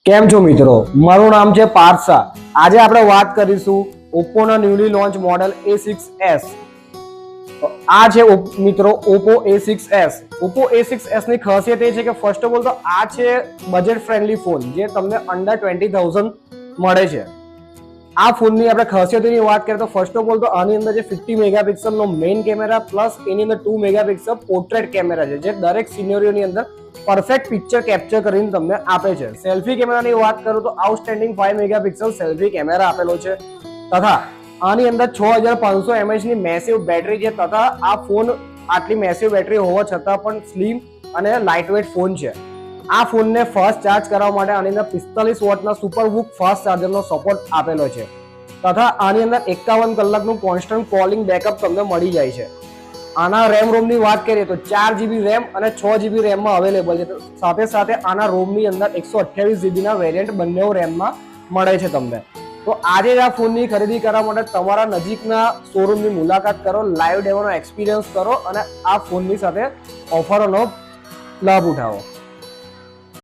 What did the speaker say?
કેમ છો મિત્રો, મારું નામ છે પાર્થ શાહ. આજે આપણે વાત કરીશું ઓપ્પોના ન્યૂલી લોન્ચ મોડેલ A6s. આ છે મિત્રો ઓપ્પો A6s. ઓપ્પો A6s ની ખાસિયત એ છે કે ફર્સ્ટ ઓફ ઓલ તો આ છે બજેટ ફ્રેન્ડલી ફોન જે તમને અંડર 20,000 મળે છે. આ ફોનની આપણે ખાસિયતોની વાત કરીએ તો ફર્સ્ટ ઓફ ઓલ તો આની અંદર જે 50 મેગાપિક્સલનો મેઇન કેમેરા પ્લસ એની અંદર 2 મેગાપિક્સલ પોર્ટ્રેટ કેમેરા છે જે દરેક સિનેરિયોની અંદર પરફેક્ટ પિક્ચર કેપ્ચર કરીને તમને આપે છે. સેલ્ફી કેમેરાની વાત કરું તો આઉટસ્ટેન્ડિંગ 5 મેગાપિક્સલ સેલ્ફી કેમેરા આપેલો છે તથા આની અંદર 6500 mAh ની મેસિવ બેટરી છે તથા આ ફોન આટલી મેસિવ બેટરી હોવા છતાં પણ સ્લિમ અને લાઇટવેટ ફોન છે. આ ફોનને ફાસ્ટ ચાર્જ કરવા માટે આની અંદર 45 વોટના સુપરબુક ફાસ્ટ ચાર્જરનો સપોર્ટ આપેલો છે તથા આની અંદર 51 કલાકનું કોન્સ્ટન્ટ કોલિંગ બેકઅપ તમને મળી જાય છે. આના રેમ રોમની વાત કરીએ તો 4GB રેમ અને 6GB રેમમાં અવેલેબલ છે. સાથે સાથે આના રોમની અંદર 128GB ના વેરિયન્ટ બંને રેમમાં મળે છે તમને. તો આજે જ આ ફોનની ખરીદી કરવા માટે તમારા નજીકના શોરૂમની મુલાકાત કરો, લાઈવ ડેમોનો એક્સપિરિયન્સ કરો અને આ ફોનની સાથે ઓફરોનો લાભ ઉઠાવો.